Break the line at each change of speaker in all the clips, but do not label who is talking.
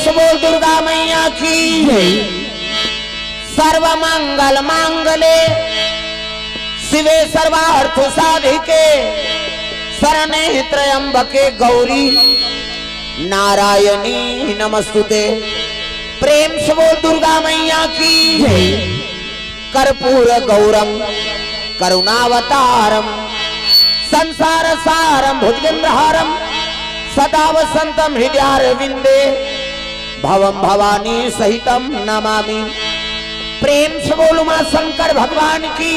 से बोल दुर्गा मैया की। सर्व मंगल मांगले शिवे सर्वार्थ साधिके शरणे त्र्यंबके गौरी नारायणी नमस्तुते। प्रेम से बोल दुर्गा मैया की। कर्पूर गौरम करुणावतारम संसार सारम भुजगेन्द्रहारम सदा वसंतम हृदयारविंदे भवम भवानी सहितम नमामि। प्रेम से बोल मां शंकर भगवान की।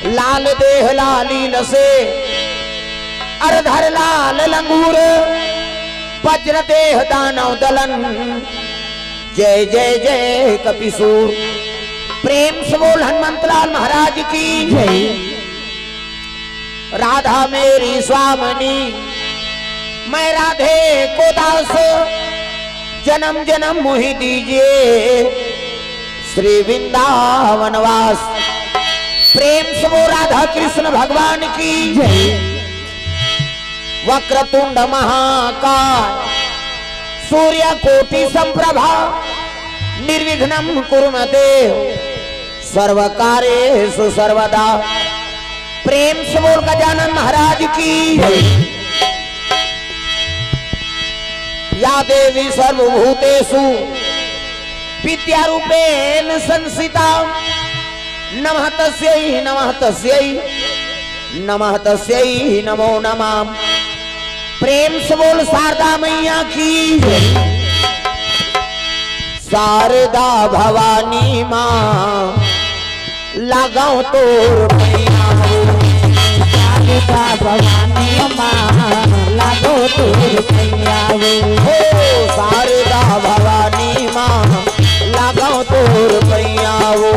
लाल देह लालील से अरधर लाल लंगूर वज्र देह दानव दलन जय जय जय कपिसूर। प्रेम से बोल हनुमंतलाल महाराज की। राधा मेरी स्वामिनी मैं राधे को दास जन्म जन्म मोहि दीजिए श्री वृंदावनवास। प्रेम से वो राधा कृष्ण भगवान की। वक्रतुंड महाकाय सूर्य कोटि संप्रभा निर्विघ्नं कुरु मे देव सर्वकार्येषु सर्वदा। प्रेम से बोल गजानन महाराज की। या देवी सर्वभूतेषु विद्यारूपेण संस्थिता नमः तस्यै नमः तस्यै नमः तस्यै नमो नमः। प्रेम से बोल शारदा मैया की। शारदा भवानी माँ लगाओ तोर मैया शारदा भवानी माँ लागो तोर मैया हो। शारदा भवानी माँ लगाओ तोर मैया हो।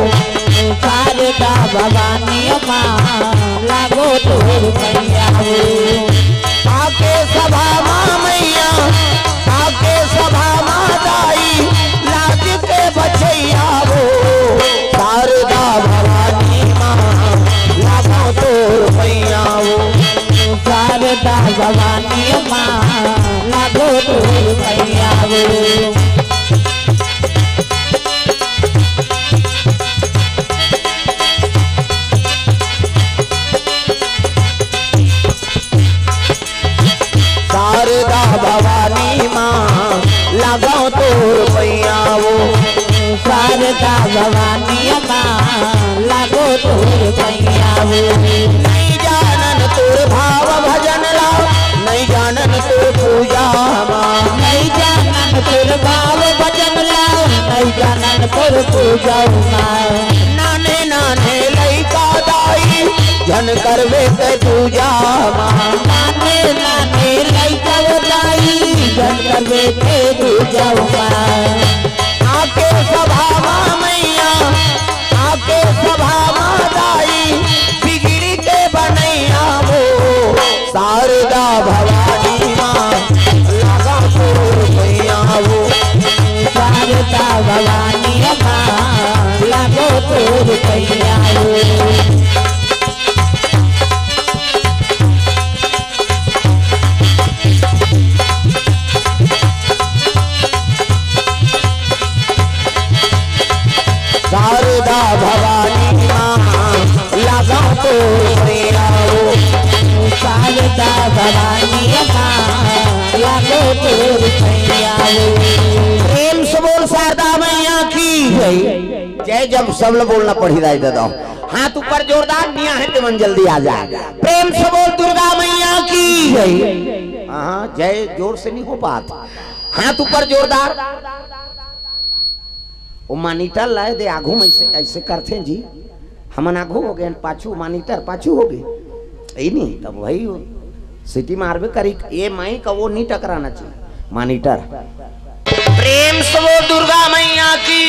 शारदा भवानी माँ लागो तोर मैया हो। आके सभा माँ मैया आके सभा माँ दाई लाज के बचैया हो। शारदा भवानी माँ लागो तोर मैया हो। शारदा भवानी माँ लागो तोर मैया हो। शारदा भवानी माँ लगाओ तोर मैया वो। शारदा भवानी माँ लागो तोर मैया वो। नहीं जानन तोर भाव भजन लाओ नहीं जानन तोर पूजा माँ। नहीं जानन तोर भाव भजन लाओ नहीं जानन तोर पूजा माँ। नाने नाने लइका दाई जन करवे ते पूजा माँ। नाने नाने लइका दाई जन करवे ते पूजा माँ। आके सभा माँ मैया आके सभा माँ दाई बिगड़ी के बनैया वो। शारदा भवानी माँ लगा तोर मैया वो। शारदा भवानी माँ लगो तोर मैया वो। शारदा भवानी माँ लगाओ तोर मैया वो। शारदा भवानी माँ लागो तोर मैया वो। प्रेम से बोल शारदा मैया की जय। जब सब लोग बोलना पड़ी रहा दादा हाथ ऊपर जोरदार निया है तो मन जल्दी आ जाए। प्रेम से बोल दुर्गा मैया की जय। हाँ जय जोर से नहीं हो पाता हाथ ऊपर जोरदार। वो मॉनिटर लाए दे आगू में ऐसे करते जी हम आगू हो गए पाछू मॉनिटर पाछू हो गए यही नहीं तब वही सिटी मारबे करी ये माई का वो नहीं टकराना चाहिए मॉनिटर। प्रेम से वो दुर्गा मैया की।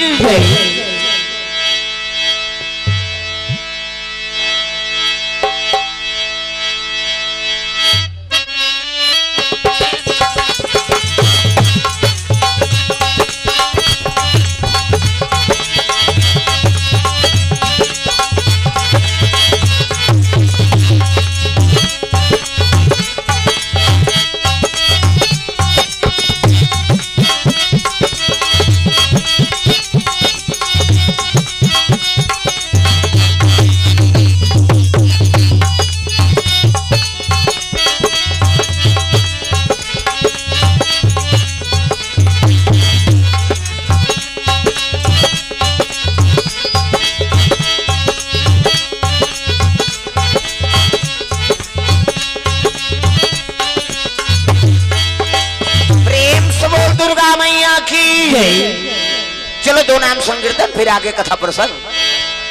जय।
चलो दो नाम संकीर्तन फिर आगे कथा प्रसंग।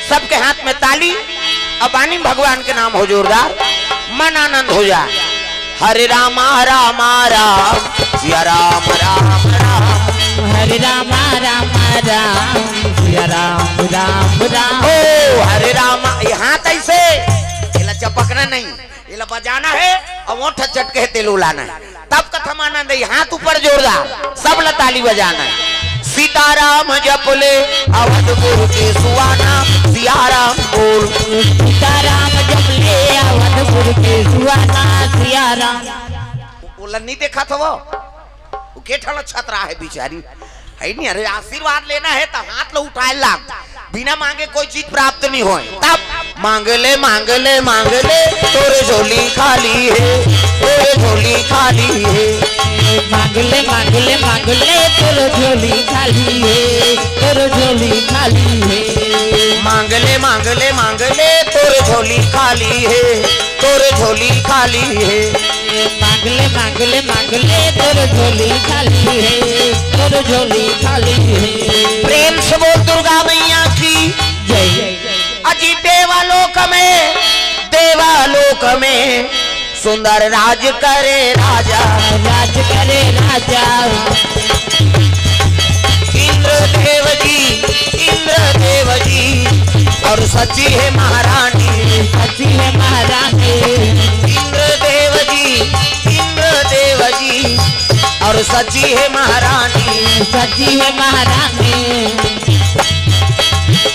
सबके हाथ में ताली, अब वाणी भगवान के नाम हो जोरदार, मन आनंद हो जाए। हरे राम राम राम सिया राम राम राम,
हरे राम राम राम सिया राम राम राम।
ओ हरे राम, ये हाथ ऐसे इला चपकना नहीं, इला बजाना है और ओठ चटके तेलू लाना है, तब कथा आनंद है। हाथ ऊपर जोरदार, सब ला ताली बजाना है। सीताराम जपले अवधपुर के सुहाना, सियाराम बोल।
सीताराम जपले अवधपुर के सुहाना, सियाराम।
वो नहीं देखा था वो केठल छतरा है बेचारी है नहीं। अरे आशीर्वाद लेना है तो हाथ लो उठाए लाग, बिना मांगे कोई चीज प्राप्त नहीं हो। तब मांगले मांगले मांगले तोरे झोली खाली है, तोरे झोली खाली है।
मांगले मांगले मांगले तोरो झोली खाली है, तोरो झोली खाली है।
मांगले मांगले मांगले तोरे झोली खाली है, तोरे झोली खाली है।
मांगले मांगले मांगले तोरो झोली खाली है, तोरो झोली खाली है।
प्रेम से बोल दुर्गा मैया की
जय।
अजी देवालोक में, देवालोक में सुंदर राज करे राजा,
राज करे राजा।
इंद्रदेव जी, इंद्रदेव जी और सची है महारानी,
सची है महारानी।
इंद्रदेव जी, इंद्रदेव जी और सची है महारानी,
सची है महारानी।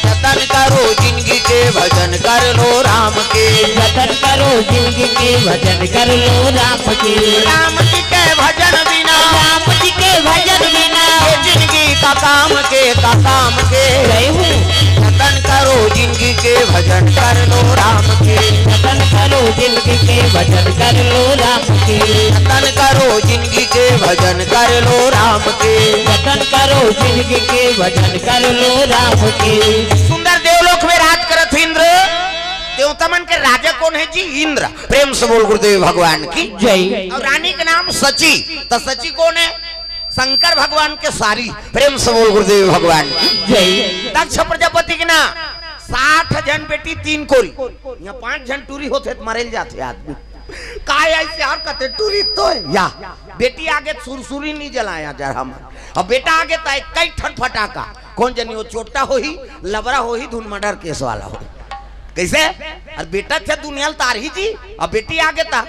जतन करो जिंदगी के भजन कर लो राम के,
जतन करो जिंदगी के भजन कर लो राम के।
राम जी के भजन बिना,
राम जी के भजन बिना
ये जिंदगी का काम के, का काम के।
जय हो।
जतन करो जिंदगी के भजन कर लो राम के,
जतन करो जिंदगी के भजन कर लो राम के।
जतन करो जिंदगी के भजन कर लो राम के।
जतन करो जिंदगी के भजन कर लो राम के।
सुंदर देवलोक में राज करत इंद्र, देवतामन के राजा कौन है जी? इंद्र। प्रेम से बोल गुरुदेव भगवान की
जय।
और रानी का नाम सची, तो सची कौन है? शंकर भगवान के सारी। प्रेम से बोल गुरुदेव भगवान की
जय।
दक्ष प्रजापति के ना 60 जन बेटी 3 कोरी, यहाँ 5 जन टूरी होते तो मरेल जाते आदमी। काय ऐसे और कहते टूरी तो है या बेटी आगे सुरसुरी नहीं जलाया जा हम, अब बेटा आगे तो कई ठन फटाका, कौन जनी हो चोटा हो ही, लबरा हो ही, धुन मर्डर केस वाला हो। कैसे? और बेटा थे दुनिया तार ही जी, अब बेटी आगे था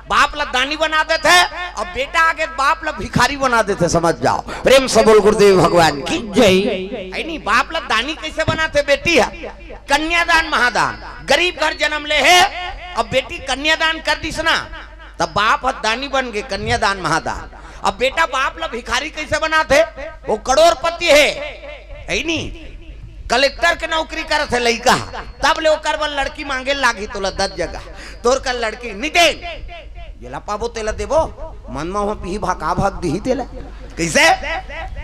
बाप ला दानी बना देते, अब बेटा आगे बाप ला भिखारी बना देते, समझ जाओ। प्रेम से बोल गुरुदेव भगवान की
जय।
है नहीं। बाप ला दानी कैसे बनाते? बेटी है कन्यादान महादान, गरीब घर जन्म ले है, अब बेटी कन्यादान कर दिस ना, तब बाप दानी बन गए, कन्यादान महादान। अब बेटा बाप ला भिखारी कैसे बनाते? वो करोड़पति है नहीं, कलेक्टर के नौकरी करत है लड़का, तब ले ओकर बल लड़की मांगे लागी तोला 10 जगह, तोर कर लड़की नहीं दे येला पाबो तेला देबो, मन में वहां पी भाका भाग दी तेला। कैसे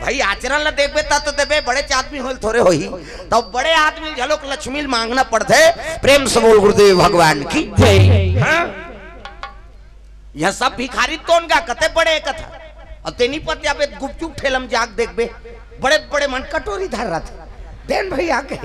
भाई? आचरण ला देखबे तब तो देबे, बड़े आदमी होल थोड़े होही, तो बड़े आदमी झलोक लक्ष्मी मांगना पड़ते। प्रेम से बोल गुरुदेव भगवान की
जय।
हाँ? यह सब भिखारी तोन गा कते बड़े कथा, और तेनी पति अब गुपचुप ठेलम जाग देखबे, बड़े बड़े मन कटोरी धर रहा था देन भाई आके,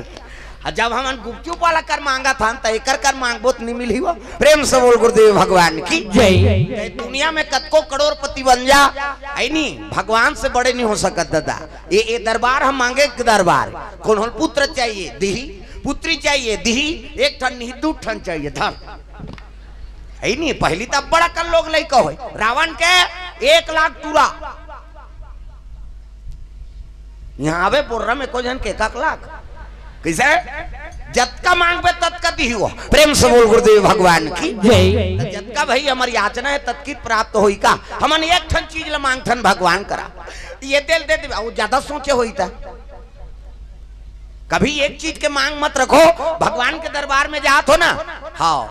जब हम गुपचुप वाला कर मांगा था तो एक कर मांगबो नहीं मिली हो। प्रेम से बोल गुरुदेव भगवान की
जय।
दुनिया में कतको करोड़पति बन जा, है नहीं, भगवान से बड़े नहीं हो सकत दादा। ये दरबार हम मांगे दरबार, कौन होल पुत्र चाहिए दिही, पुत्री चाहिए दिही, एक ठन नहीं 2 ठन चाहिए धन, है नहीं। पहली तब बड़ा कर लोग लई कहो, रावण के 1 लाख टूरा, यहाँ आवे बोर्रा में को जन के 1 लाख, कैसे? जतका मांगबे तत्का दी हो। प्रेम से बोल गुरुदेव भगवान की
जय।
जतका भाई हमारी याचना है तत्की प्राप्त होई का, हमन एक ठन चीज ला मांगथन भगवान करा, ये दिल दे दे, वो ज्यादा सोचे होई था। कभी एक चीज के मांग मत रखो, भगवान के दरबार में जात हो ना, हाँ,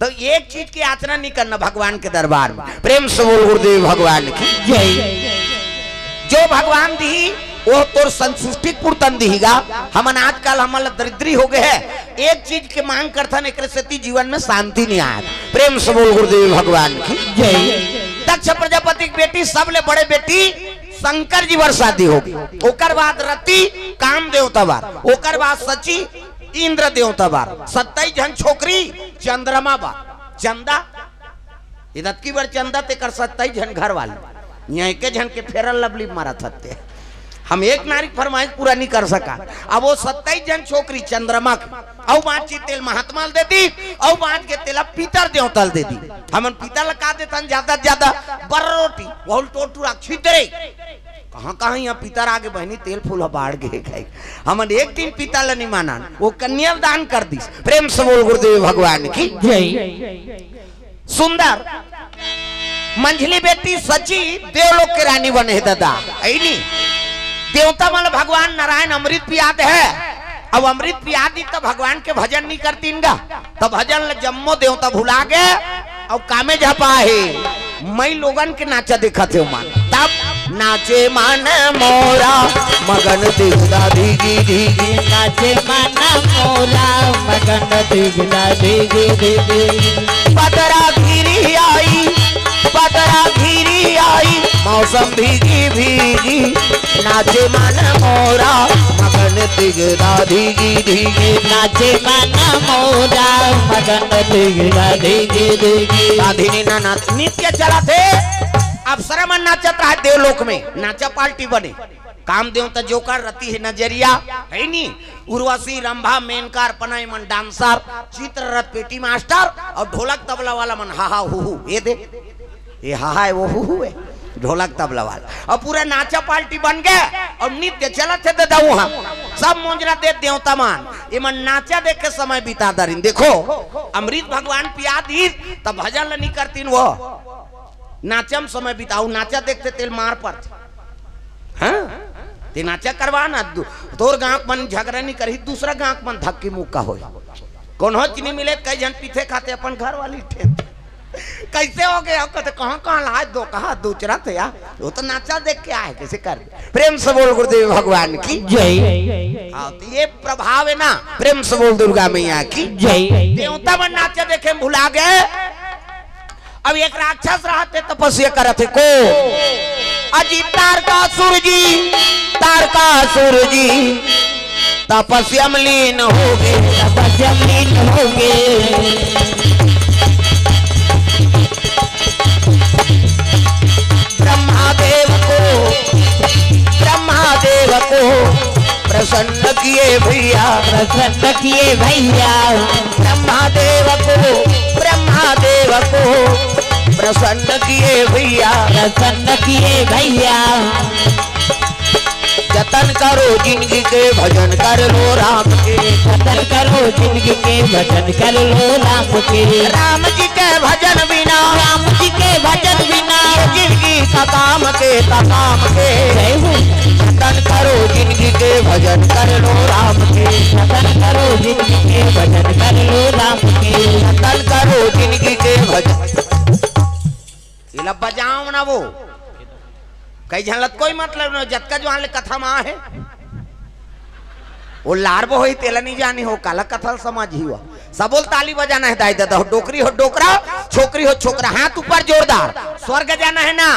तो एक चीज की याचना नहीं करना भगवान के दरबार में। प्रेम से बोल गुरुदेव भगवान की
जय।
जो भगवान दी वो तोर संतुष्टि पूर्तन दीगा। हमन आजकल हमन दरिद्री हो गए है, एक चीज के मांग करथन, एक से जीवन में शांति नहीं आया। प्रेम से बोल गुरुदेव भगवान की
जय।
दक्ष प्रजापति की बेटी सबले बड़े बेटी शंकर जी वर शादी होगी, ओकर बाद रति काम देवता बार, ओकर बाद सची इंद्र देवता बार, 27 जन छोकरी चंद्रमा बार, चंदा इधर की बार चंदा ते कर 27 जन घर वाले यहाँ के जन के फेरल लवली मारा थते। हम एक नारी फरमाइश पूरा नहीं कर सका। अब वो 27 जन छोकरी चंद्रमा औ बात की तेल महात्मा दे दी और बात के तेल पीतर देवतल दे दी। हमन पीतर लगा देता ज्यादा ज्यादा बर रोटी बहुत टोटू छिदरे कहाँ कहाँ यहाँ पीतर आगे बहनी तेल फूल बाढ़ गए खाई। हमन एक दिन पीता नहीं माना, वो कन्या दान कर दी। प्रेम से बोल गुरुदेव भगवान की जय। सुंदर मंझली बेटी सची देवलोक के रानी बने दादा नहीं देवता मन भगवान नारायण अमृत पियाद है। अब अमृत पियादी तो भगवान के भजन नहीं करती इनका तो भजन जम्मो देवता भुला गए और कामे झपा है। मैं लोगन के नाचा देखा थे मान तब नाचे मन मोरा मगन दिखदा धीगी धीगी
नाचे मन मोरा मगन दिखदा धीगी धीगी
बदरा घिरी आई बदरा घिरी आई मौसम भीगी भीगी नाचे मन मोरा मगन दिखदा धीगी धीगी
नाचे मन मोरा मगन दिखदा धीगी धीगी।
राधिनी नाना नित्य चला थे अप्सरा मन नाचत रहा देवलोक में नाचा पार्टी बने काम देवता जोकर रति है नजरिया है नी उर्वशी रंभा मेनकार पनाई मन डांसर चित्ररथ पेटी मास्टर और ढोलक तबला वाला मन हा हा हु ये दे ये हा हा वो हु है ढोलक तबला वाला और पूरा नाचा पार्टी बन गए और नित्य चला थे दादा वहां सब मोजरा दे देवता मान ये मन नाचा देख के समय बिता दरिन। देखो अमृत भगवान पिया दी तब भजन नहीं करतीन वो नाचम समय बिताऊ नाचा देखते तेल मार पर हाँ ते नाचा करवाना तोर गांव मन झगड़ा नहीं करी दूसरा गांव मन धक्की मुक्का हो कौन हो चीनी मिले कई जन पीछे खाते अपन घर वाली ठे कैसे हो गए कहते कहाँ कहाँ लाए दो कहा दूसरा थे यार वो तो नाचा देख के आए कैसे कर प्रेम से बोल गुरुदेव भगवान की
जय।
तो ये प्रभाव है ना प्रेम से बोल दुर्गा मैया की
जय।
देवता मन नाचा देखे भुला गए। अब एक राक्षस रहते तपस्या करते को अजी तारकासुर जी तपस्या में लीन हो गए
तपस्या में लीन हो गए
ब्रह्मादेव को प्रसन्न किए भैया ब्रह्मादेव को प्रसन्न किए भैया जतन करो जिंदगी के भजन कर लो राम के
जतन करो जिंदगी के भजन कर लो राम के
राम जी के भजन बिना जिंदगी का काम के जतन करो जिंदगी के भजन कर लो राम के
जतन करो जिंदगी के भजन कर लो राम के
जतन करो जिंदगी के भजन इला बजाओ ना वो कई झलत कोई मतलब नहीं जतका जो आले कथा में है वो लारबो होई तेला नहीं जानी हो काला कथल समझ ही हुआ सबोल ताली बजाना है दाई दादा हो डोकरी हो डोकरा छोकरी हो छोकरा हाथ ऊपर जोरदार स्वर्ग जाना है ना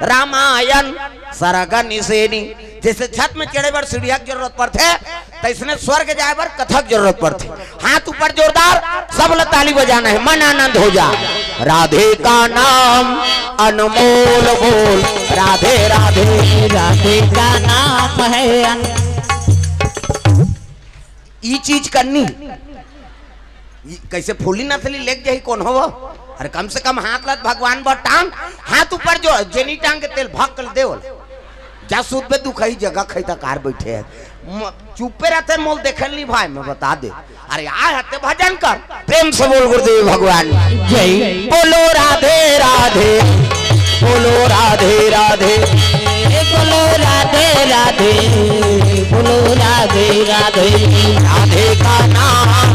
रामायण सरगन निसेनी जैसे छत में चढ़े पर सीढ़िया की जरूरत पड़ते तो इसने स्वर्ग जाए पर कथक जरूरत पड़ती हाथ ऊपर जोरदार सब ताली बजाना है मन आनंद हो जा राधे का नाम अनमोल बोल राधे राधे
राधे का नाम है
ये चीज करनी कैसे फूली नथली लेक जाही कौन हो अरे कम से कम हाथ लत भगवान बर टांग हाथ ऊपर जो जेनी टांग के तेल भक्कल देवल जा सूद पे दुखई जगह खई त कार बैठे है चुपे रहते मोल देखल नहीं भाई मैं बता दे अरे आए हते भजन कर प्रेम से बोल गुरुदेव भगवान
जय
बोलो राधे राधे बोलो राधे राधे
बोलो राधे राधे बोलो राधे राधे
राधे का नाम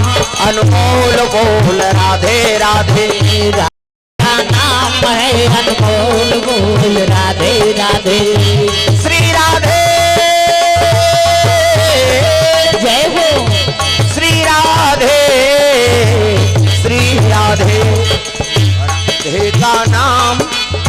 अनमोल बोल राधे राधे
का नाम है अनमोल बोल राधे राधे
श्री राधे
जय हो
श्री राधे राधे का नाम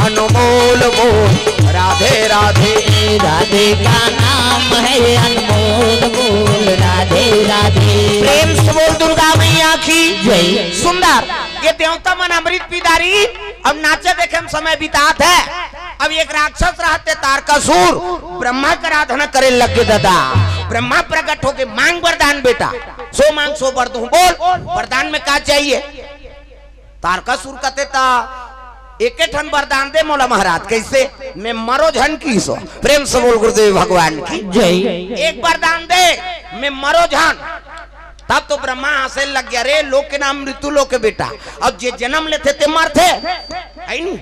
अनमोल बोल राधे राधे राधे।
राधे का नाम है अनमोल, बोल राधे राधे।
प्रेम से बोल दुर्गा मैया की
जय।
सुंदर ये देवता मन अमृत पिदारी अब नाचे देखे में समय बितात है। अब एक राक्षस रहते तारकासुर ब्रह्मा का आराधना करे लग गए दादा। ब्रह्मा प्रकट होके मांग वरदान बेटा, सो मांग सो वर दूं। बोल वरदान में क्या चाहिए? तारकासुर कहते था एक ठन वरदान दे मोला महाराज। कैसे? मैं मरो झन की सो। प्रेम से बोल गुरुदेव भगवान की
जय।
एक वरदान दे मैं मरो झन। तब तो ब्रह्मा हंसे लग गया, रे लोक के नाम मृत्यु लोक के बेटा, अब जे जन्म लेते ते मरते है नहीं।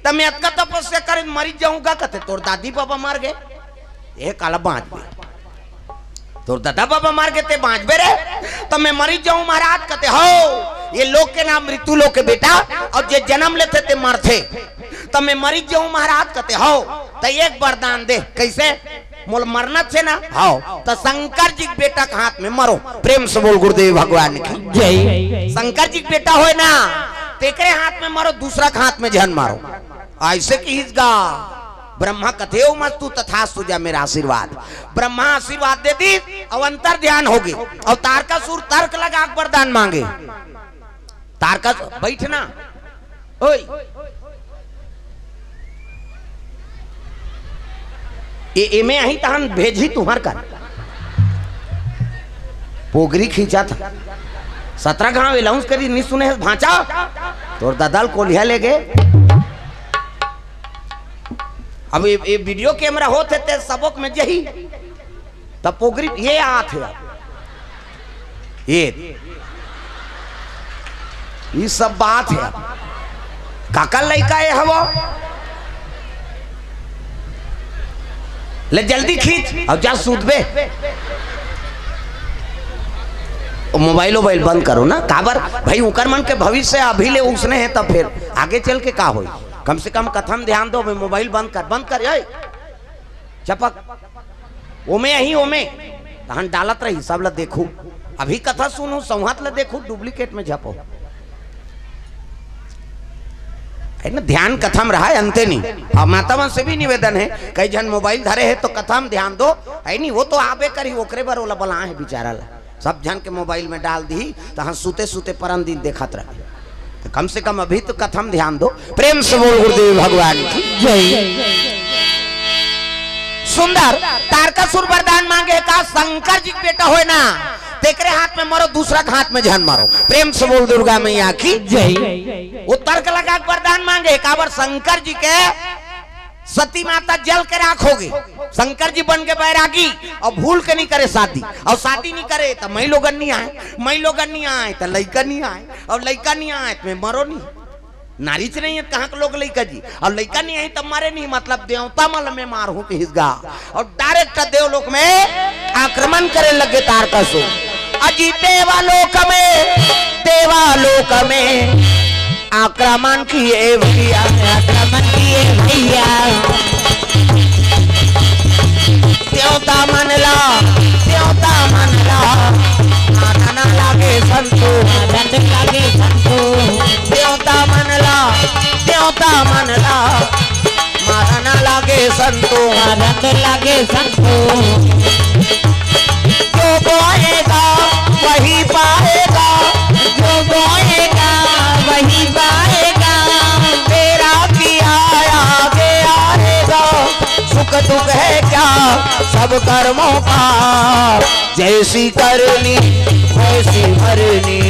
तब मैं अतका तपस्या कर मरी जाऊंगा। कहते तोर दादी बाबा मार गए, ये काला बाँच गए। तोर दादा बाबा मार गए ते बाँच बे रे, तब मैं मरी जाऊं महाराज। कहते हो ये लोक के नाम मृत्यु लोक के बेटा, और जे जन्म लेते ते मरते, तब मैं मरी जाऊं महाराज। कहते हो तो एक वरदान दे। कैसे? मोल मरना छे ना, हाओ तो शंकर जी के बेटा के हाथ में मरो। प्रेम से बोल गुरुदेव भगवान की
जय।
शंकर जी के बेटा हो ना, तेकरे हाथ में मारो, दूसरा के हाथ में जहन मारो। ऐसे की हिजगा ब्रह्मा कथे हो मस्तु तथास्तु जा मेरा आशीर्वाद। ब्रह्मा आशीर्वाद दे दी, अवंतर ध्यान हो गई। और तारकासुर तर्क लगा वरदान मांगे। तारका बैठना ओए ए में आई तहन भेजी तुम्हार कर पोगरी खींचा था 17 गांव अलाउंस करी नहीं सुने भांचा तोर दादाल कोलिया ले गए। अब ये वीडियो कैमरा होते थे सबक में जही तब पोगरी ये आत है। ये सब बात है। काका लड़का है हवा ले जल्दी खींच और जा सूद बे। मोबाइल बंद करो ना काबर भाई उकर मन के भविष्य अभी ले उसने है तब फिर आगे चल के का हो। कम से कम कथम ध्यान दो भाई। मोबाइल बंद कर चपक ओमे यही ओमे तहन डालत रही सब ला देखू। अभी कथा सुनू संहत ला देखू डुप्लीकेट में झपो है ना। ध्यान कथम रहा है अंते नहीं। और मातावन से भी निवेदन है कई जन मोबाइल धरे है तो कथम ध्यान दो है नहीं। वो तो आबे करी ओकरे बार ओला बला है बेचारा ला सब जन के मोबाइल में डाल दी तो सूते सूते परम दिन देखत रहे। तो कम से कम अभी तो कथम ध्यान दो। प्रेम से बोल गुरुदेव भगवान की
जय।
सुंदर तारकासुर वरदान मांगे का शंकर जी बेटा हो ना तेकरे हाथ में मारो दूसरा के हाथ में जहन मारो। प्रेम से बोल दुर्गा मैया की
जय।
वो तर्क लगा वरदान मांगे काबर शंकर जी के सती माता जल के राख होगी। शंकर जी बन के बैरागी और भूल के नहीं करे शादी और शादी नहीं करे तो मई लोगन नहीं आए तो लड़का नहीं आए और लड़का नहीं आए तो मैं मरो नहीं। नारी से नहीं है कहाँ के लोग लड़का जी और लड़का नहीं आई तब मारे नहीं। मतलब देवता मल में मार हूं कि हिस्गा और डायरेक्ट देवलोक में आक्रमण करे लगे तारकासुर। अजी देवालोक में आक्रमण किए भैया देवता मनला मानना लागे संतो देवता मनला मारना लागे संतो जो बोएगा वही पाएगा तेरा किया आगे आएगा। सुख दुख है क्या सब कर्मों का जैसी करनी वैसी भरनी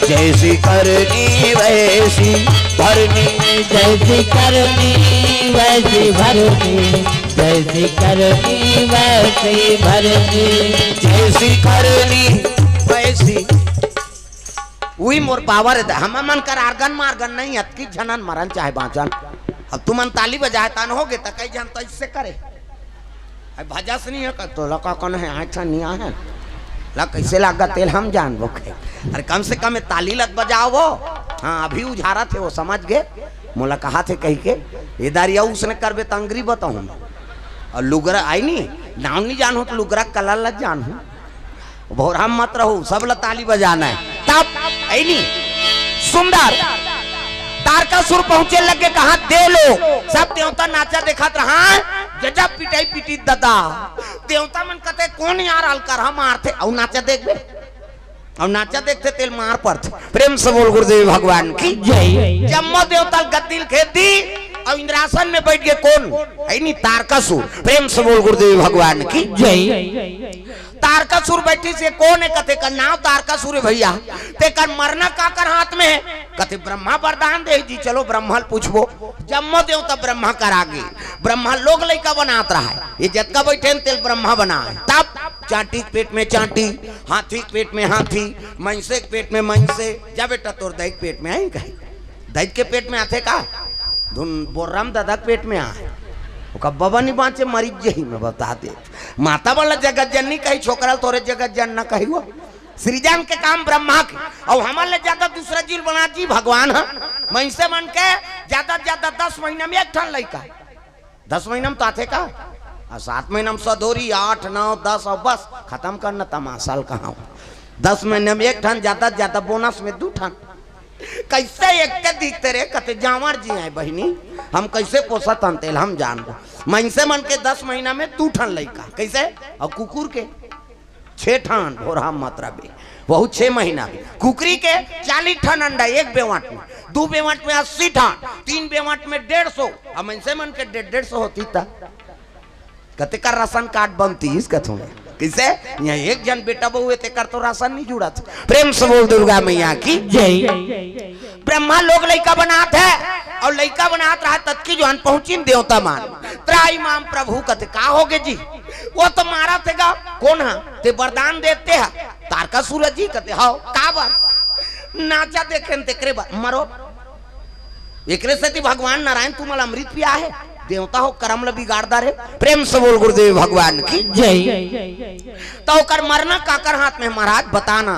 जैसी करनी वैसी भरनी
जैसी करनी वैसी भरनी जैसी करनी वैसी भरनी
जैसी करनी वैसी वही मोर पावर है। हम मन कर आर्गन मार्गन नहीं अतकी झनन मरन चाहे बाँचन। अब तुम मन ताली बजाए तन हो गए तो कई जन तो इससे करे भजा से नहीं है तो लका कौन है अच्छा नहीं है ला कैसे लागा तेल हम जान वो अरे कम से कम ताली लग बजाओ वो। हाँ अभी उझारा थे वो समझ गए मोला कहा थे कही के इधर उसने करबे तो अंग्री बताऊँ और लुगरा आई नहीं नाम नहीं जान हो तो लुगरा कलर लग जान हूँ भोराम मत रहो सब ला ताली बजाना है तब आई नहीं। सुंदर तारकासुर पहुंचे लगे, कहा दे लो। सब देवता नाचा देखत रहा, जजा पिटाई पीटी दादा। देवता मन कहते कौन यार अलकर हम मारते और नाचा देख बे, और नाचा देखते तेल मार पड़ते। प्रेम से बोल गुरुदेव भगवान की जय। जम्मो देवता गद्दिल खेती और इंद्रासन में बैठ गए, कौन है नहीं तारकासुर। प्रेम से बोल गुरुदेव भगवान की जय। तारकासुर बैठी से कौन है, कथे का नाम तारकासुर है भैया। ते कर मरना का कर हाथ में है, कथे ब्रह्मा वरदान दे जी, चलो ब्रह्मा पूछबो। जम्मो देवता ब्रह्मा कर आगे, ब्रह्मा लोग लड़का बनात रहा है, ये जतका बैठे तेल ब्रह्मा बना है। तब चाटी के पेट में चाटी, हाथी के पेट में हाथी, महिषे के पेट में महिषे। जा बेटा तोर दैत पेट में आई, कहे दैत के पेट में आते का धुन बोर्राम दादा के पेट में आए, बाबा नहीं बाँचे मरीज जही में बता दे। माता वाला जगत जननी कही, छोकरा तोरे जगत जन न कही वो। सृजन के काम ब्रह्मा के, और हमारे ज्यादा दूसरा जीव बना जी भगवान है। महिषे मन के ज्यादा 10 महीना में एक ठन लड़का, 10 महीना में तो आते का, 7 महीना में सदोरी, 8, 9, 10 और बस खत्म करना तमाशा कहा। 10 महीने में एक ठन, ज्यादा बोनस में 2 ठन। कैसे एक के दिखते रे, कहते जावर जी है बहनी, हम कैसे पोसा तंतेल हम जान दो। महिषे मन के 10 महीना में 2 ठन लड़का, कैसे, और कुकुर के 6 ठन भोरा मात्रा में, बहुत 6 महीना में। कुकरी के 40 ठन अंडा एक बेवाट में, 2 बेवाट में 80 ठन, 3 बेवाट में 150, और महिषे मन के 150 होती था। कहते का राशन कार्ड बनती इस कथों में, किसे यहाँ एक जन बेटा बहू है तेकर तो राशन नहीं जुड़ा था। प्रेम से बोल दुर्गा मैया की जय। ब्रह्मा लोग लड़का बनाते है, और लड़का बनात रहा तत्की जो पहुंची देवता मान त्राई माम प्रभु कहते का होगे जी, वो तो मारा थे कौन है, ते वरदान देते है तारकासुर जी। कहते हाउ का बार नाचा देखे तेकरे मरो, एकरे से भगवान नारायण तुम्हारा अमृत पिया है, देवता हो करम बिगाड़दा रे। प्रेम से बोल गुरुदेव भगवान की जय। तो कर मरना काकर हाथ में महाराज बताना,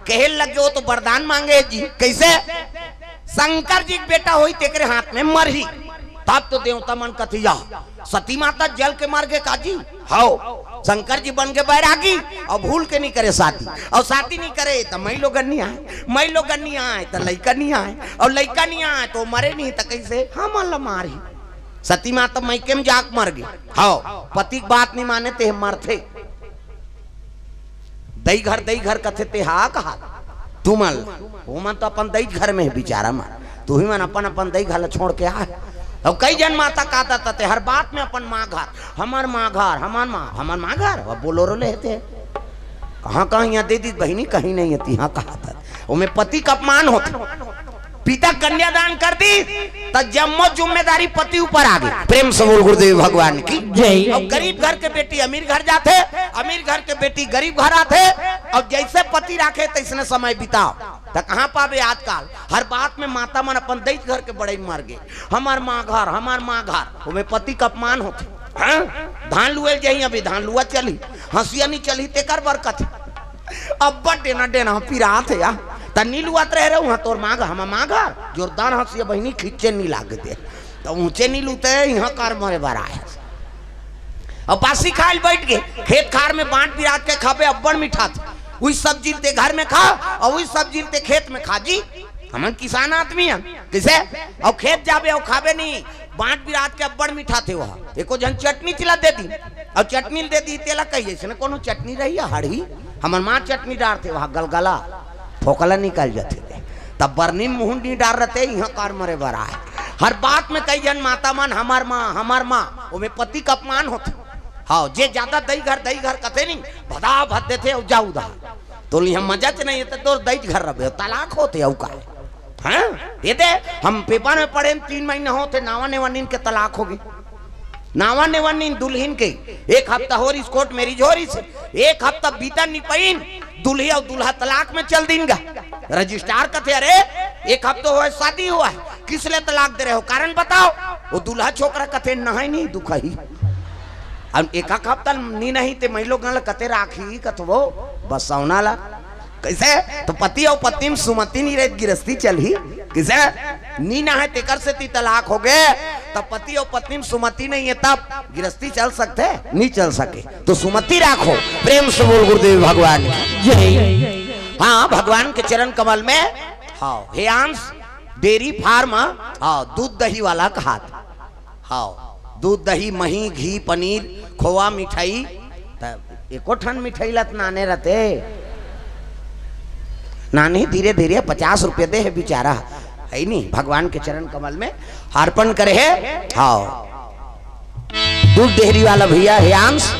कहे लगे वो तो वरदान मांगे जी, कैसे, शंकर जी बेटा होई तेरे हाथ में मरही। तब तो देवता मन कथिया सती माता जल के मार गए काजी, हाउ शंकर जी बन के बैरागी, और भूल के नहीं करे शादी, और शादी नहीं करे तो मई लोग नहीं आए, मई लोग नहीं आए तो लड़का नहीं आए, और लड़का नहीं आए तो मरे नहीं तो कैसे हम अल्लाह मारी। सती माता मैके में जाक मर गई, हाँ पति की बात नहीं माने ते मरते। दई घर कथे ते हा कहा तू मन वो मन तो अपन दई घर में बेचारा मन, तू ही मन अपन दई घर छोड़ के आ। और कई जन माता कहता थे हर बात में अपन माँ घर, हमार माँ घर, हमार माँ घर, वह बोलोरो लेते कहाँ यहाँ दे दी बहनी कहीं नहीं है, यहाँ कहा था उनमें पति का अपमान होता। पिता कन्यादान कर दी तो जम्मो जिम्मेदारी पति ऊपर आ गई। प्रेम से बोल गुरुदेव भगवान की जय। और गरीब घर के बेटी अमीर घर जाते, अमीर घर के बेटी गरीब घर आते, और जैसे पति रखे तैसने समय बिताओ तो कहाँ पावे आजकल। हर बात में माता मन अपन दैत घर के बड़े मार गए, हमार माँ घर, हमार माँ घर, उनमें पति का अपमान होते। हाँ? धान लुएल जाही, अभी धान लुआ चली, हंसिया नहीं चली तेकर बरकत, अब देना देना पिरात है यार तनी लुआत रहे वहाँ तोर मांग हम मांगा जोरदार हंसिया बहनी खींचे नहीं लागते, तो ऊंचे नहीं लूते यहाँ कार मरे बारा है। अब बासी खाल बैठ गए खेत खार में बांट बिरात के खाबे अब्बड़ मीठा था, वही सब्जी ते घर में खा और वही सब्जी ते खेत में खा जी। हम किसान आदमी हैं किसे, और खेत जाबे और खाबे नहीं, बांट बिरात के अब्बड़ मीठा थे वहाँ। एको जन चटनी चिला दे दी, और चटनी दे दी तेला कहिए से कोनो चटनी रही है हड़ी, हमार माँ चटनी डाल थे वहाँ गलगला फोकला निकल जाते थे, तब बरनी मुहंडी डाल रहे थे यहाँ कार मरे बरा है। हर बात में कई जन माता मन हमार माँ वो में पति का अपमान होते। हाँ जे ज्यादा दही घर कथे नहीं भदा भद देते और जाऊ दा तो हम मजा च नहीं है तो दही घर रहे तलाक होते औ का हाँ ये दे हम पेपर में पढ़े 3 महीने होते नावा नेवानीन के तलाक हो गई। नावा नेवानीन दुल्हन के 1 हफ्ता हो रही कोर्ट मैरिज हो रही से 1 हफ्ता बीता नहीं पाइन दुल्ही और दुल्हा तलाक में चल देंगे। रजिस्ट्रार कहते अरे 1 हफ्ता हुआ शादी हुआ है किस लिए तलाक दे रहे हो कारण बताओ। वो दुल्हा छोकरा कहते नहीं दुख ही अब 1 हफ्ता नहीं ते महिलो गण कहते राखी कथवो बस सौना ला कैसे तो पति और पत्नी में सुमति नहीं रही गिरस्ती चली किसे नी ना है तेकर से ती तलाक हो गए तब पति और पत्नी में सुमति नहीं है तब गिरस्ती चल सकते नहीं चल सके तो सुमति राखो। प्रेम से बोल गुरुदेव भगवान जय। हाँ भगवान के चरण कमल में हाँ हे अंश डेयरी फार्म हाँ दूध दही वाला कहा था। हाँ दूध दही मही घी पनीर खोआ मिठाई एको ठन मिठाई लत नाने रहते नानी धीरे धीरे 50 रुपये दे है बेचारा है नहीं भगवान के चरण कमल में अर्पण करे है। हाँ दूध डेयरी वाला भैया हियांश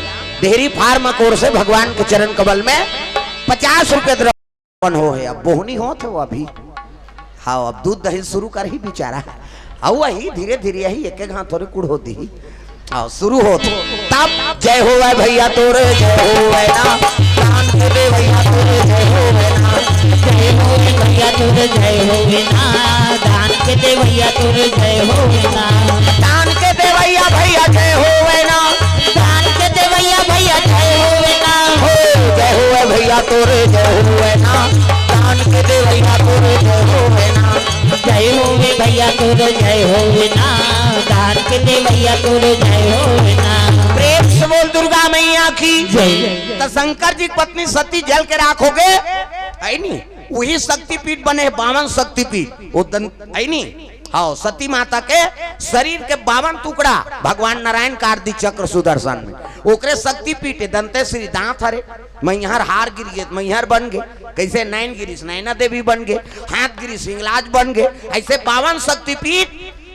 डेयरी फार्म कोर से भगवान के चरण कमल में 50 रुपये द्रव्य हो है। अब बोहनी हो थे वो अभी। हाँ अब दूध दही शुरू कर ही बेचारा और वही धीरे धीरे यही एक एक हाथ थोड़ी कुड़ होती ही हाँ शुरू हो तो तब जय हो भैया तोरे जय हो ना दान के दे भैया तोरे जय हो ना
जय हो भैया तोरे जय हो ना दान के दे भैया तोरे जय हो ना
दान के दे भैया जय हो ना
दान के दे भैया जय हो ना
हो जय हो भैया तोरे जय हो ना दान के दे भैया तोरे जय हो ना
जय हो भैया तोरे जय हो ना दान के दे भैया तोरे जय हो ना।
प्रेम से बोल दुर्गा मैया की
जय।
तो शंकर जी की पत्नी सती जल के राखोगे है नहीं वही शक्तिपीठ बने 52 शक्तिपीठ वो है नहीं। हाँ सती माता के शरीर के 52 टुकड़ा भगवान नारायण का आरती चक्र सुदर्शन में ओकरे शक्तिपीठ दंते श्री दांत हरे मैहर हार गिरी मैहर बन गए कैसे नैन गिरीश नैना देवी बन गए हाथ गिरीश हिंगलाज बन गए ऐसे 52 शक्तिपीठ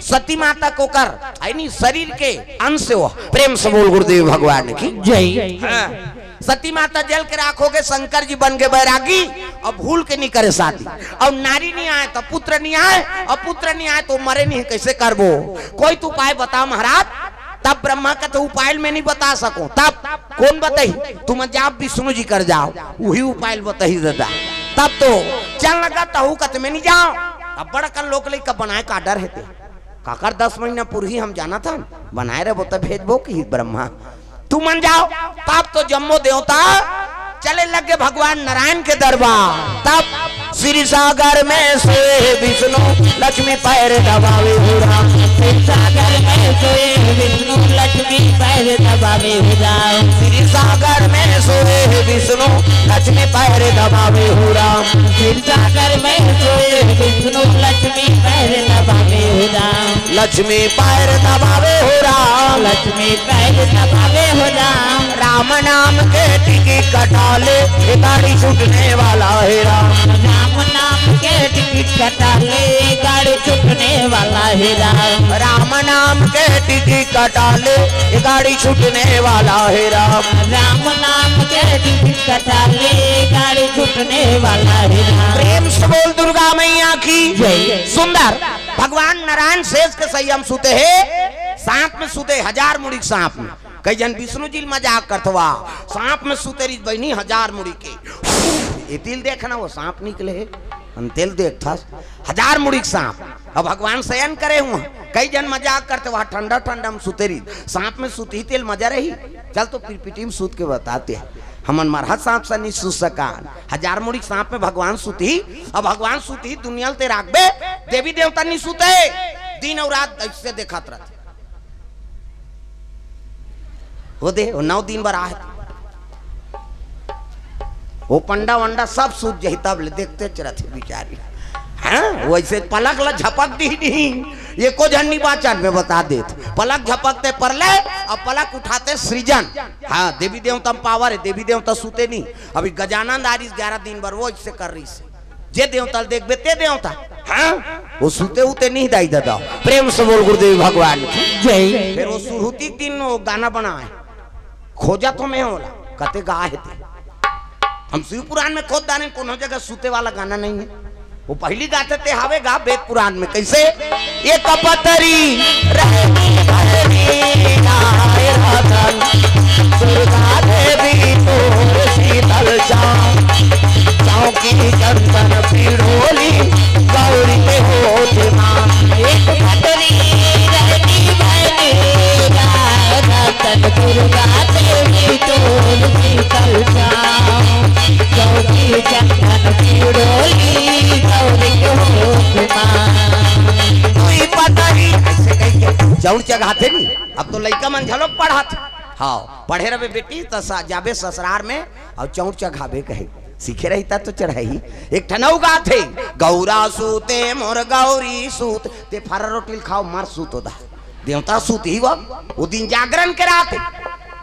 सती माता को कर है नहीं शरीर के अंश से हो। प्रेम से बोल गुरुदेव भगवान की
जय।
हाँ। सती माता जल के राखोगे शंकर जी बन गए बैरागी और भूल के नहीं करे शादी और नारी नहीं आए तो पुत्र नहीं आए और पुत्र नहीं आए तो मरे नहीं कैसे करबो कोई तो उपाय बताओ महाराज। तब ब्रह्मा का तो उपाय में नहीं बता सको तब कौन बताई तुम जाओ विष्णु जी कर जाओ वही उपाय बताई दादा। तब तो चल लगा तहु कत में नहीं जाओ अब बड़ा कल लोग का बनाए का डर है काकर 10 महीना पूर्वी हम जाना था बनाए रहे वो तो भेजबो की ब्रह्मा तू मन जाओ। तब तो जम्मो देवता चले लगे भगवान नारायण के दरबार। तब श्री सागर में सोए विष्णु लक्ष्मी पैर दबावे हुरा
सागर में सोए विष्णु लक्ष्मी पैर दबावे हुरा
श्री सागर में सोए विष्णु लक्ष्मी पैर दबावे हुरा
सागर में सोए विष्णु लक्ष्मी पैर दबावे हुरा
लक्ष्मी पैर दबावे हुरा
लक्ष्मी पैर दबावे हुरा
राम नाम के टिकी कटाले गाड़ी छूटने वाला है
राम नाम के टिकट कटाले गाड़ी छूटने वाला है
राम नाम के टिकट कटाले गाड़ी छूटने वाला है
राम नाम के टिकट कटाले गाड़ी छूटने वाला है।
प्रेम से बोल दुर्गा मैया की
जय।
सुंदर भगवान नारायण शेष के संयम सुते है सांप में सुते 1000 मुड़ी सांप में कई जन विष्णु जी मजाक करतवा सांप में सुते रही बहनी 1000 मुड़ी के ये तिल देखना वो सांप निकले है तेल देख था 1000 मुड़ी सांप अब भगवान शयन करे हुआ कई जन मजाक करते वहां ठंडा ठंडा में सुते रही सांप में सुती तेल मजा रही चल तो पिटी में सूत के बताते हैं हमन मरहत सांप से नहीं सुत सका 1000 मुड़ी सांप में भगवान सुती अब भगवान सुती दुनिया ते राखबे देवी देवता नहीं सुते दिन और रात ऐसे देखत रहते वो दे 9 दिन बार आए वो पंडा वंडा सब सूझ जाही तब ले देखते चरथे बिचारी हाँ वैसे पलक ला झपक दी नहीं एको झन्नी बाचन में बता देते पलक झपकते पर ले और पलक उठाते सृजन। हाँ देवी देवता में पावर है देवी देवता सूते नहीं अभी गजानंद आ रही 11 दिन बार वो इससे कर रही से जे देवता देखबे ते देवता हाँ वो सूते उते नहीं दाई दादा। प्रेम से बोल गुरुदेव भगवान की
जय।
फिर वो सुरुती दिन वो गाना बनाए खोजा तो मैं होला कते गाए थे हम शिव पुराण में खोद दाने कोनो जगह सूते वाला गाना नहीं है वो पहली गाते थे हावे गा वेद पुराण में कैसे ये कपतरी दुर्गा देवी तोर शीतल चौकी चंदन पीड़ोली गौरी के होत मां
एक कटरी रहती रतन दुर्गा देवी तोर शीतल चौकी चंदन पीड़ोली गौरी के होत
कोई पता नहीं ऐसे कहीं जौन चढ़ाते नहीं अब तो लड़का मन झलोक पढ़ाते हाँ पढ़े रहे बेटी तो जाबे ससुरार में और चौर चघाबे कहे सीखे रहता तो चढ़ाई। एक ठनऊ गा थे गौरा सूते मोर गौरी सूत ते फारा रोटिल खाओ मार सूत होता देवता सूत ही वो दिन जागरण के रात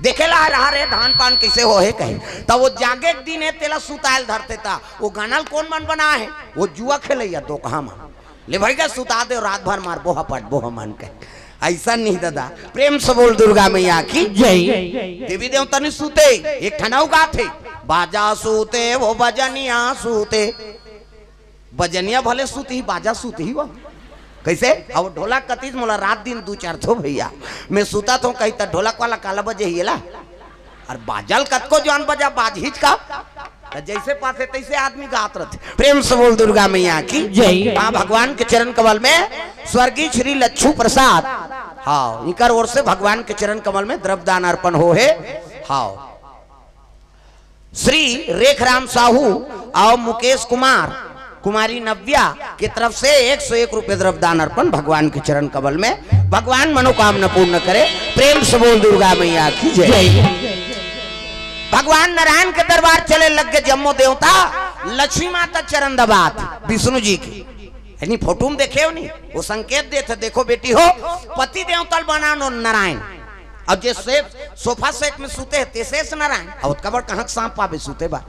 देखेला रहा रे धान पान कैसे हो है कहे तब वो जागे दिन है तेला सुतायल धरते था वो गानल कौन मन बना है वो जुआ खेलैया तो कहा मान ले भाई का सुता दे रात भर मार बोहा पट बोहा मान के ऐसा नहीं दादा। प्रेम से बोल दुर्गा मैया की जय। देवी देवता ने सूते एक ठनऊ गा थे बाजा सूते वो बजनिया सूते बजनिया भले सूती बाजा सूती वो कैसे अब ढोलक कतीस मोला रात दिन 2-4 थो भैया मैं सूता तो कही त ढोलक वाला काला बजे हिला और बाजल कतको जान बजा बाज हिच का जैसे पासे तैसे आदमी गात रहते। प्रेम से बोल दुर्गा मैया की जय। हाँ भगवान के चरण कमल में स्वर्गीय श्री लच्छू प्रसाद हाँ इनकर ओर से भगवान के चरण कमल में द्रव्यदान अर्पण हो है। हाँ श्री रेखराम साहू और मुकेश कुमार कुमारी नव्या की तरफ से 101 रुपए द्रव्यदान अर्पण भगवान के चरण कमल में। भगवान मनोकामना पूर्ण करे। प्रेम से बोल दुर्गा मैया की जय। भगवान नारायण के दरबार चले लग गए जम्मो देवता लक्ष्मी माता चरण दबात विष्णु जी की यानी फोटो में देखे हो नहीं वो संकेत देते देखो बेटी हो पति देवता बनानो नारायण अब जे सोफा सेट में सूते है शेष नारायण अब कबर कहाँ सांप पावे सूते बा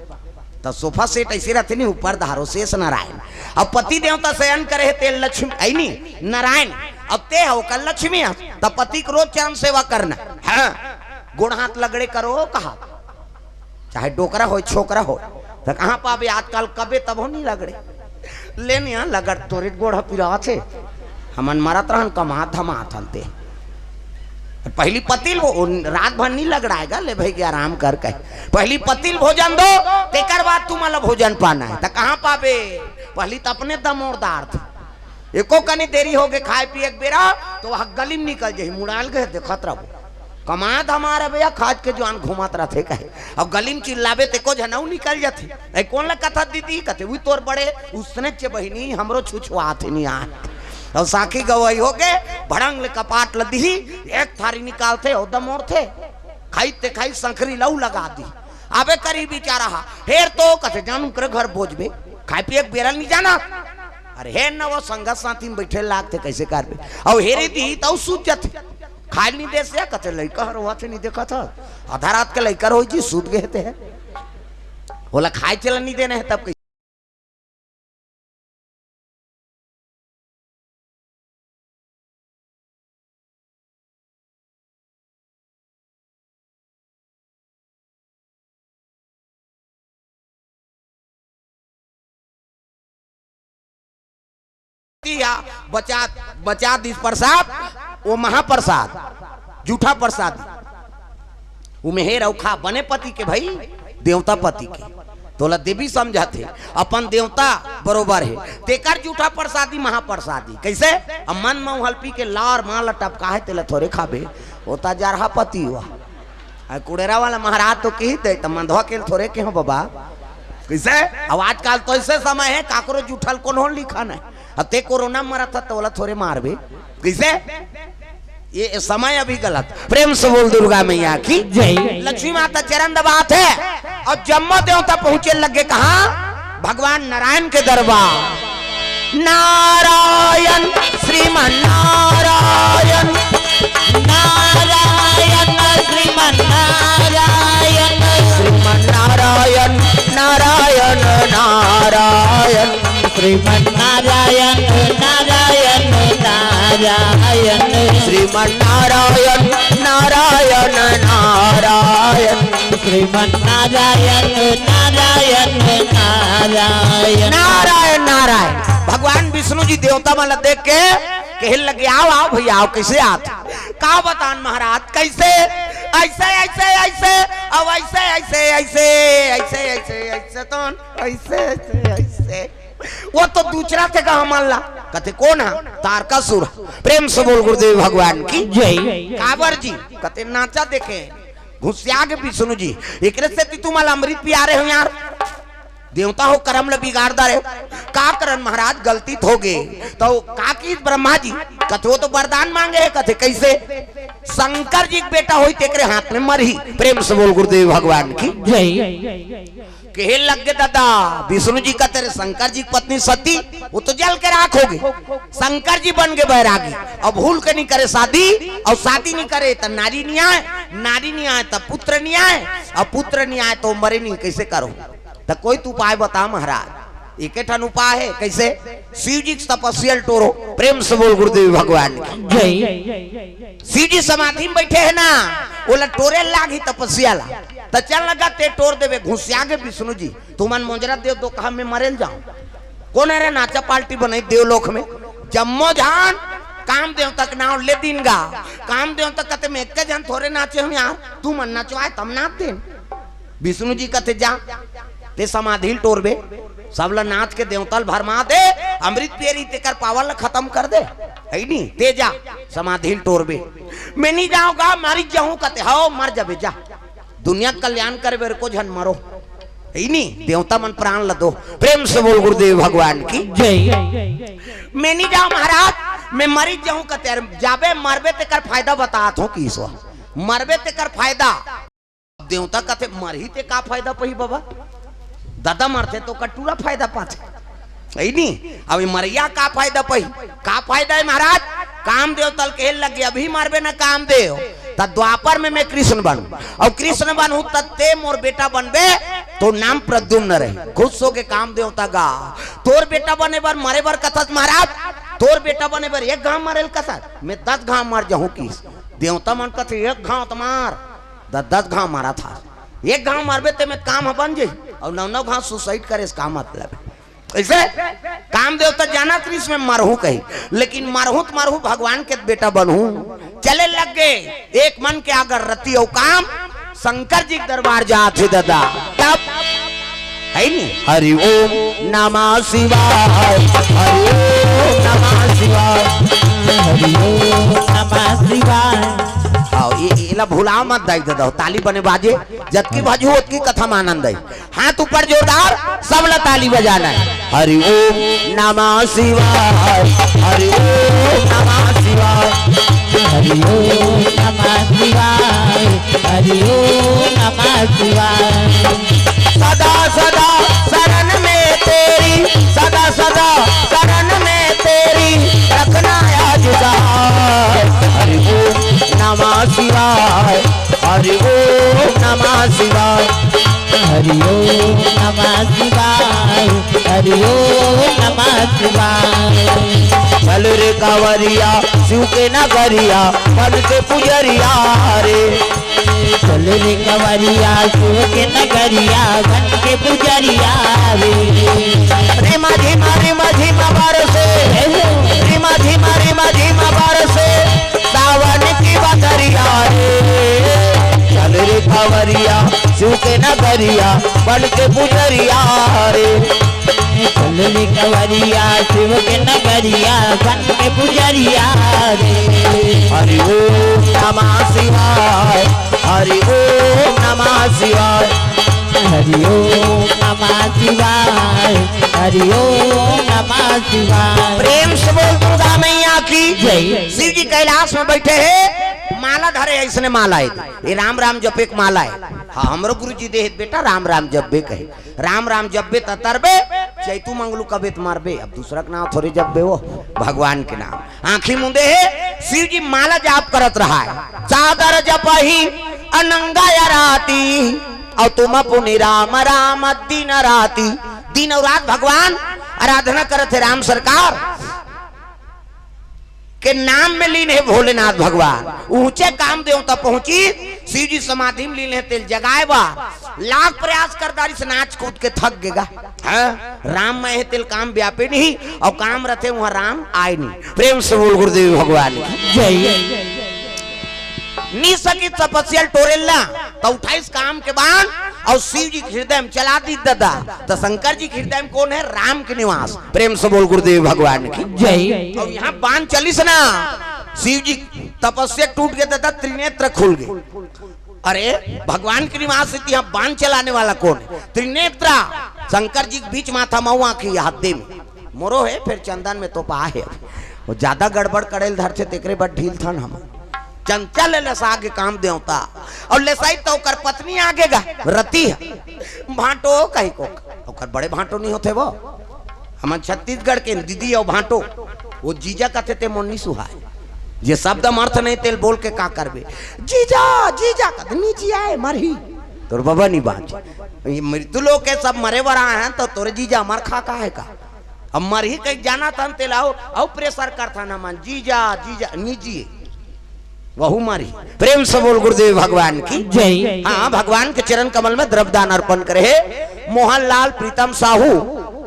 तो सोफा सेट ऐसे रहते नहीं ऊपर धारो शेष नारायण अब पति देवता शयन करे ते लक्ष्मी आई नहीं नारायण अब ते हो कल लक्ष्मी तब पति को रोज चरण सेवा करना हाँ गुण हाथ लगड़े करो कहा चाहे डोकरा हो छोकरा हो तो कहाँ पावे आजकल कबे तब हो नहीं लगड़े लेने यहाँ लगड़ तोरे गोढ़ पिरा छे हमन मरत रहन कमा धमा थनते पहली पतिल वो रात भर नहीं लगड़ाएगा ले भाई के आराम कर के पहली पतिल भोजन दो तेकर बाद तुम अलग भोजन पाना है तो कहाँ पावे पहली तो अपने दमोरदार थे एको कनी देरी हो गए खाए पिए बेरा तो वह गली में निकल जाये मुड़ाल गए देखत रहो कमात हमारा भैया खाद के जवान घुमात रहते कहे अब गली में चिल्लावे ते को जनऊ निकल जाते कौन ला कथा दीदी कहते वही तोर बड़े उसने चे बहिनी हमरो छुछुआत नहीं आ और साखी गवाई हो गए भड़ंग ले कपाट लदी एक थारी निकालते और दमोर थे खाई खाई संखरी लऊ लगा दी आबे करी बेचारा हेर तो कहते जानू करे घर बोझबे खाए पिए बेरल नहीं जाना अरे हेर न वो संगत साथी में बैठे लागते कैसे कर और हेरे दी तो सूझ जाते खाई नहीं दे से कहते लड़का हर हुआ नहीं देखा था आधा रात के लड़का हो जी सूत गए थे बोला खाए चला नहीं देना है तब कैसे बचा बचा दिस प्रसाद वो महाप्रसाद जूठा प्रसाद वो मेहर औखा बने पति के भाई देवता पति के तोला देवी समझाते अपन देवता बरोबर है तेकर जूठा प्रसादी महाप्रसादी कैसे अब मन में हल्पी के लार माल टपका है तेला थोड़े खाबे होता जा रहा पति हुआ कुड़ेरा वाला महाराज तो कही दे तो मंधवा के थोड़े के हो बाबा कैसे अब आजकल तो ऐसे समय है काकरो जूठल कौन हो लिखा नहीं ते कोरोना मरा था तो बोला थोड़े मार भी कैसे ये समय अभी गलत। प्रेम से बोल दुर्गा मैया की जय। लक्ष्मी माता चरण दबात है और जम्मो देवता पहुंचे लगे कहा भगवान नारायण के दरबार नारायण श्रीमन नारायण नारायण श्रीमन नारायण श्रीमन नारायण नारायण नारायण श्रीमन नारायण नारायण नारायण श्रीमन नारायण नारायण नारायण श्रीमन नारायण नारायण नारायण नारायण नारायण। भगवान विष्णु जी देवता वाला देख के कहने लगे आओ आओ भैया आओ कैसे आते का बतान महाराज कैसे ऐसे ऐसे ऐसे अब ऐसे ऐसे ऐसे ऐसे ऐसे ऐसे तो ऐसे ऐसे ऐसे वो तो दूसरा थे कहा मान ला कहते कौन है तारकासुर। प्रेम से बोल गुरुदेव भगवान की जय। काबर जी कहते नाचा देखे घुसिया के विष्णु जी एक से तुम अमृत पिया रहे हो यार देवता हो कर्म ल बिगाड़दा रहे का करन महाराज गलती हो गए तो का की ब्रह्मा जी कहते वो तो वरदान मांगे है कहते कैसे शंकर जी बेटा होई तेरे हाथ में मरही। प्रेम से बोल गुरुदेव भगवान की जय। कहे लग गए दादा विष्णु जी का तेरे शंकर जी की पत्नी सती वो तो जल के राख होगी, शंकर जी बन गए बैरागी। अब भूल के नहीं करे शादी और शादी नहीं करे तो नारी नहीं आए, नारी नहीं आए तो पुत्र नहीं आए और पुत्र नहीं आए तो मरे नहीं, कैसे करो? तो कोई तू उपाय बता महाराज। एक ठन उपाय है, कैसे? शिव जी तपस्या टोरो, प्रेम से बोल गुरुदेव भगवान की। शिव जी समाधि में बैठे है ना, बोला टोरे लागी तपस्या ला तो चल लगा ते टोर देवे घुसिया गे विष्णु जी तुमन मोजरा देव दो कहा मैं मरेल जाऊं। कौन है रे नाचा पार्टी बनाई देवलोक में जम्मो जान काम देव तक नाव ले दिन गा काम देव तक कहते मैं एक जन थोड़े नाचे हम यार, तू मन नचवाए तम नाच दिन। विष्णु जी कहते जा ते समाधि टोरबे सबला नाच के देवतल भरमा दे, अमृत पेरी तेकर पावल खत्म कर दे, है नी ते जा समाधि टोरबे। मैं नहीं जाऊंगा मर जाऊं कहते हो मर जाबे जा, दुनिया कल्याण करे बेर को झन मरो, है नी देवता मन प्राण लदो। प्रेम से बोल गुरुदेव भगवान की जय। मैं नहीं जाऊं महाराज, मैं मरी जाऊं कहते जाबे मरबे तेकर फायदा बतात हूं किस मरबे तेकर फायदा। देवता कहते मर ही ते का फायदा पही बाबा, दादा मरते तो कटूरा फायदा पाते, है नी अभी मरिया का फायदा पही, का फायदा है महाराज? काम देव तल के लगे अभी मारबे ना काम देव तब द्वापर में मैं कृष्ण बनू और कृष्ण बनू तब ते मोर बेटा बनबे तो नाम प्रद्युम्न रहे। खुश हो के काम देवता गा तोर बेटा बने बर मरे बर कथत महाराज, तोर बेटा बने बर एक घाव मारे कथत मैं 10 घाव मार जाऊं किस देवता मन कथे एक घाव तो मार 10 घाव मारा था, एक घाव मारबे ते में काम बन जाई और 9 घाव सुसाइड करे इसका मतलब ऐसे काम देवता जाना त्रिस में मरहू कही, लेकिन मरहू भगवान के बेटा बनू चले लग गए एक मन के अगर रति और काम शंकर जी के दरबार जाते दादा तब है नी हरि ओम नमः शिवाय, हरि ओम नमः शिवाय, हरि ओम नमः शिवाय। ये भूला मत दाई दादा ताली बने बाजे जबकि बाजू की कथा में आनंद है, हाथ ऊपर जोरदार सब ला ताली बजाना है। हरि ओम नमः शिवाय, हरि ओम नमः शिवाय, हरि ओम नमः शिवाय, हरि ओम नमः शिवाय। सदा सदा शरण में तेरी, सदा सदा शरण में तेरी रखना आज हरि ओम नमः शिवाय, हरि ओम नमः शिवाय, हरि ओम नमः शिवाय, हरि ओम नमः शिवाय। चल रे कांवरिया शिव के नगरिया बन के पुजरिया रे, चल रे कांवरिया शिव के नगरिया बन के पुजरिया रे। रिमा झिमा बरसे, रिमा झिमा बरसे सावन की बदरिया रे, चल रे कांवरिया शिव के नगरिया बन के पुजरिया रे, चल रे कांवरिया शिव के नगरिया बन के पुजरिया रे। हरि ओम नमः शिवाय, हरि ओम नमः शिवाय, हरि ओम नमः शिवाय, हरि ओम नमः शिवाय। प्रेम से बोल दुर्गा मैया की जय। शिव जी कैलाश में बैठे हैं माला धरे ऐसने माला है, ये राम राम जपे एक माला है। हाँ हमरो गुरु जी दे बेटा राम राम जपबे कहे, राम राम जपबे तरबे चैतू मंगलू कबे मारबे, अब दूसरा के नाम थोड़ी जपबे वो भगवान के नाम। आंखी मुंदे है शिव जी माला जाप करत रहा है, चादर जपही अनंगा राती और तुम पुनि राम राम दिन राती, दिन और रात भगवान आराधना करत है। राम सरकार के नाम में लीन है भोलेनाथ भगवान, ऊंचे काम देवता पहुंची शिव जी समाधि में लीन है तेल जगाए बा लाख प्रयास करदारी से नाच कूद के थक गेगा। राम में है तेल काम व्यापे नहीं और काम रहते वहां राम आए नहीं। प्रेम से बोल गुरुदेव भगवान जय। नी सकी तपस्या टोरेला तो 28 काम के बाद और शिव जी के हृदय में चला दी दादा, तो शंकर जी के हृदय में कौन है? राम के निवास। प्रेम से बोल गुरुदेव भगवान की जय। और यहाँ बाण चलिस ना शिव जी तपस्या टूट गया दादा, त्रिनेत्र खुल गए। अरे भगवान के निवास से यहाँ बाण चलाने वाला कौन है? त्रिनेत्रा शंकर जी के बीच माथा मऊआ की हद्दे में मोरो है, फिर चंदन में तो पा है। वो ज्यादा गड़बड़ करेल धर से तेकरे बड़ ढील था हम चंचल लसा के काम देवता और लेसाई तो कर पत्नी आगे गा रती है भाटो कहीं को ओकर बड़े भाटो नहीं होते वो हम छत्तीसगढ़ के दीदी और भाटो वो जीजा कहते थे मोन्नी सुहाए ये शब्द अर्थ नहीं तेल बोल के का करबे जीजा जीजा कहते नीचे आए मरही तोर बाबा नहीं बात मृत्यु लोग के सब मरे वरा हैं तो तोरे जीजा मर खा का है का अब मर ही कहीं जाना था तेल आओ प्रेशर कर था ना मान जीजा जीजा नीजिए वहु मारी प्रेम से बोल गुरुदेव भगवान की
जय।
हाँ भगवान के चरण कमल में द्रव्यदान अर्पण करे मोहनलाल प्रीतम साहू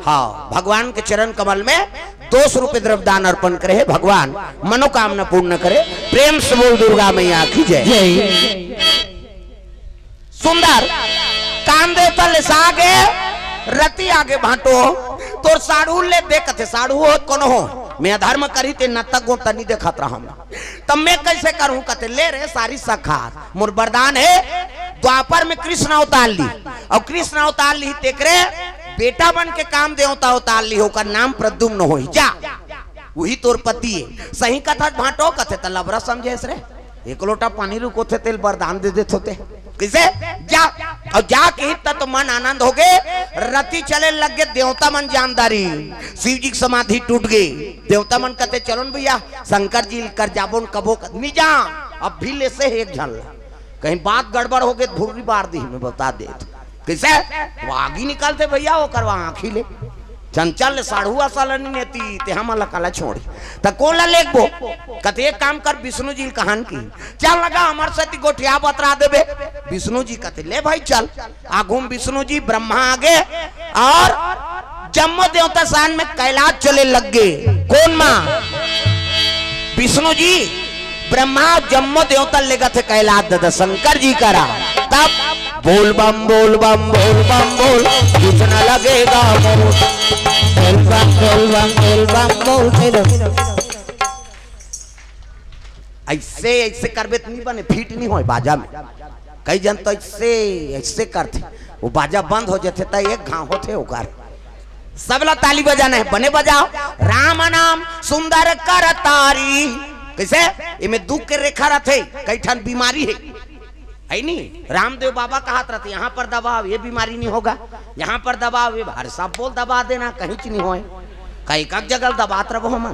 हाँ भगवान के चरण कमल में 200 रुपए द्रव्यदान अर्पण करे भगवान मनोकामना पूर्ण करे प्रेम से बोल दुर्गा मैया की जय। सुंदर काम दे तल सागे रति आगे भाटो तोर साड़ू ले देखते साड़ू हो कोनो हो मैं धर्म करी ते नतक गो तनी देखत रहा तब मैं कैसे करूं कहते ले रे सारी सखात मोर वरदान है द्वापर में कृष्ण अवतार ली और कृष्ण अवतार ली तेकरे बेटा बन के काम देवता अवतार ली होकर नाम प्रद्युम्न हो जा वही तोर पति है सही कथा भाटो कथे त लबरा समझे रे एक लोटा पानी रुको थे तेल वरदान दे देते होते किसे जा और जा के तो मन आनंद हो गए रति चले लग गए देवता मन जानदारी शिव जी की समाधि टूट गई देवता मन कहते चलो भैया शंकर जी कर जाबो कबो नहीं जा अब भी ले से एक झल कहीं बात गड़बड़ हो गई भूरी बार दी में बता दे किसे वो आगे निकलते भैया वो करवा आँखी ले चंचल साढ़ुआ सालन नेती ते हम काला छोड़ी त कौन ला लेखबो कते एक काम कर विष्णु जी कहान की चल लगा हमार साथी गोठिया बतरा देबे विष्णु जी कहते ले भाई चल आगुम विष्णु जी ब्रह्मा आगे और जम्मो देवता सान में कैलाश चले लग गए कौन माँ विष्णु जी ब्रह्मा जम्मो देवता लेगा थे कैलाश दादा शंकर जी करा तब बोल बम बोल बम बोल बम बोल कितना लगेगा बोल बम बोल बम बोल बम बोल ऐसे ऐसे करबे तो नहीं बने फिट नहीं हो बाजा में कई जन तो ऐसे ऐसे करते वो बाजा बंद हो जाते तो एक घाव होते होकर सबला ताली बजाना है बने बजाओ राम नाम सुंदर कर तारी कैसे इनमें दुख के रेखा रहते कई ठन बीमारी है नहीं रामदेव बाबा कहा रहते यहाँ पर दबाव ये बीमारी नहीं होगा यहाँ पर दबाव ये हर सब बोल दबा देना कहीं नहीं होए कहीं कब जगह दबात रहो हम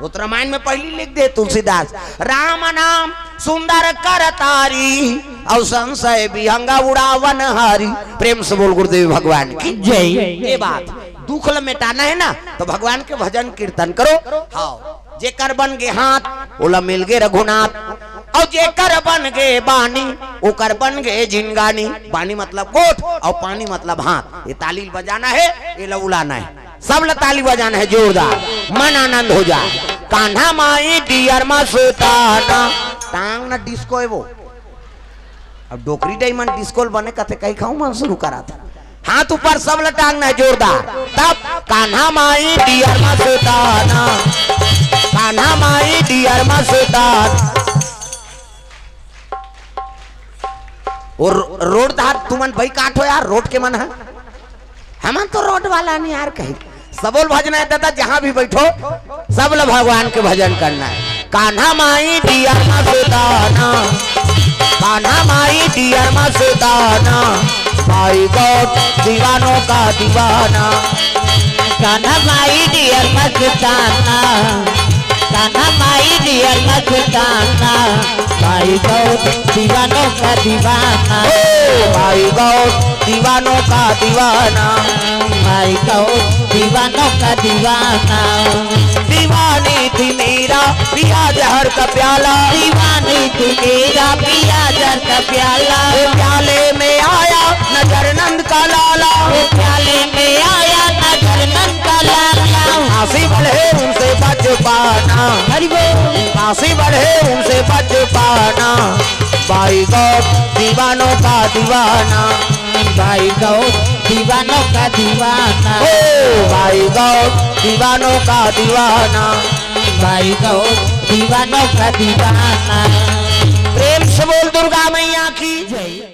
वो तो रामायण में पहली लिख दे तुलसीदास राम नाम सुंदर कर तारी और संशय विहंगा उड़ावन हारी प्रेम से बोल गुरुदेव भगवान की जय। ये बात दुख मिटाना है ना तो भगवान के भजन कीर्तन करो हाँ जेकर बन गे हाथ ओला मिल गे रघुनाथ और जेकर बन गे बानी ओकर बन गे जिनगानी बानी मतलब गोठ और पानी मतलब हाथ ये ताली बजाना है ये लउलाना है सब ताली बजाना है जोरदार मन आनंद हो जाए कान्हा माई डियर मस्ताना टांग ना डिस्को है वो अब डोकरी डायमंड डिस्को बने कथे कहीं खाऊं मन शुरू करा था हाथ ऊपर सब लटांगना है जोरदार तब कान्हा माई डियर मस्ताना कान्हा माई डियर मस्ताना और रोड धार तुमन भाई काटो यार रोड के मन है हम तो रोड वाला नहीं यार कहीं सबोल भजना है दादा जहां भी बैठो सब लोग भगवान के भजन करना है कान्हा माई डियर मस्ताना कान्हा माई डियर मस्ताना भाई गौर दीवानों का दीवाना कान्हा माई डियर मस्ताना कान्हा माई डियर मस्ताना भाई गौर दीवानों का दीवाना भाई गौर दीवानों का दीवाना भाई गौर दीवानों का दीवाना दीवानी थी मेरा पिया जहर का प्याला दीवानी थी मेरा पिया जहर का प्याला प्याले में आया नजर नंद का लाला प्याले में आया नजर नंद का लाला फांसी बढ़े उनसे बच पाना फांसी बढ़े उनसे बच पाना भाई गौर दीवानों का दीवाना भाई गौर दीवानों का दीवाना भाई गौर दीवानों का दीवाना भाई गौर दीवानों का दीवाना प्रेम से बोल दुर्गा मैया की जय।